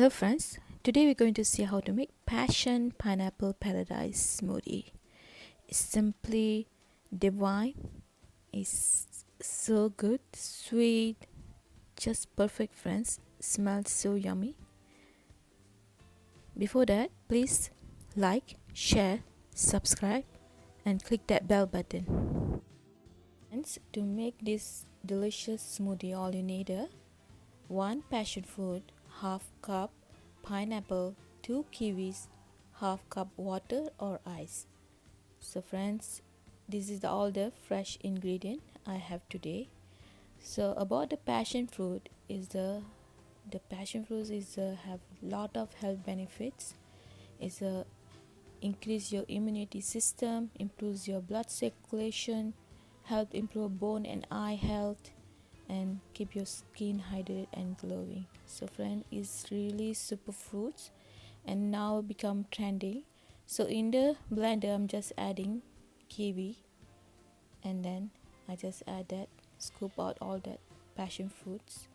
Hello friends, today we're going to see how to make passion pineapple paradise smoothie. It's simply divine. It's so good, sweet, just perfect friends. Smells so yummy. Before that, please like, share, subscribe and click that bell button. Friends, to make this delicious smoothie, all you need are 1 passion fruit, half cup pineapple, 2 kiwis, half cup water or ice. So friends, this is all the fresh ingredient I have today. So about the passion fruit is the passion fruit is have lot of health benefits. Is increase your immunity system, improves your blood circulation, help improve bone and eye health, and keep your skin hydrated and glowing. So friend, is really super fruits and now become trendy. So in the blender I'm just adding kiwi, and then I just add that, scoop out all that passion fruits.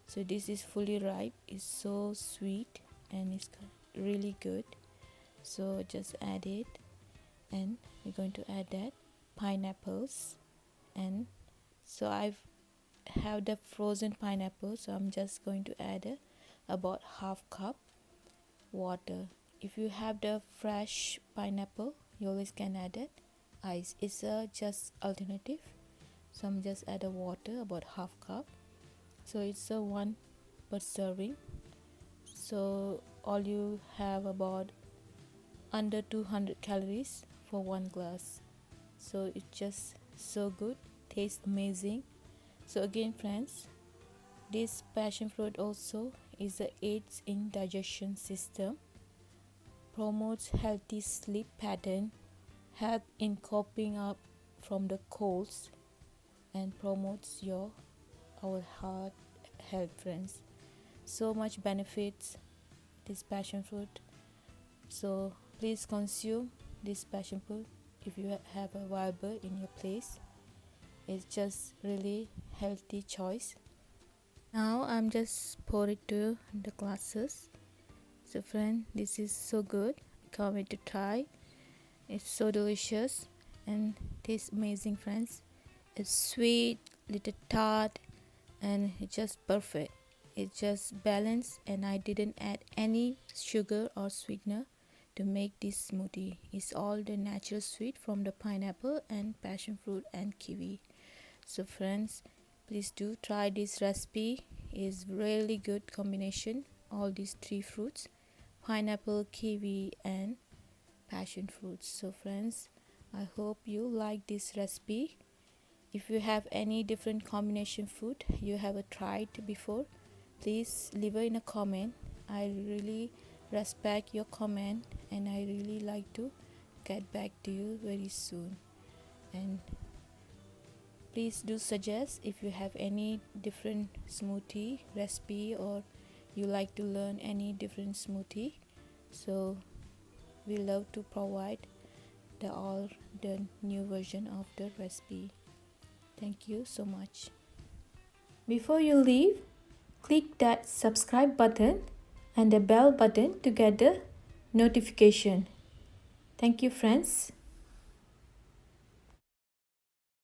So this is fully ripe, it's so sweet and it's really good. So just add it, and we're going to add that pineapples. And so I've have the frozen pineapple, so I'm just going to add about half cup water. If you have the fresh pineapple, you always can add it ice. It's just alternative. So I'm just add a water about half cup. So it's a 1 per serving. So all you have about under 200 calories for 1 glass. So it's just so good, tastes amazing. So again friends, this passion fruit also is a aids in digestion system, promotes healthy sleep pattern, help in coping up from the colds, and promotes our heart health friends. So much benefits this passion fruit. So please consume this passion fruit if you have available in your place. It's just really healthy choice. Now I'm just pour it to the glasses. So friend, this is so good. Can't wait to try. It's so delicious and tastes amazing friends. It's sweet, little tart, and it's just perfect. It's just balanced, and I didn't add any sugar or sweetener to make this smoothie. It's all the natural sweet from the pineapple and passion fruit and kiwi. So friends, please do try this recipe. Is really good combination, all these 3 fruits, pineapple, kiwi and passion fruits. So friends, I hope you like this recipe. If you have any different combination food you have tried before, please leave it in a comment. I really respect your comment and I really like to get back to you very soon. And please do suggest if you have any different smoothie recipe or you like to learn any different smoothie. So we love to provide all the new version of the recipe. Thank you so much. Before you leave, click that subscribe button and the bell button to get the notification. Thank you friends.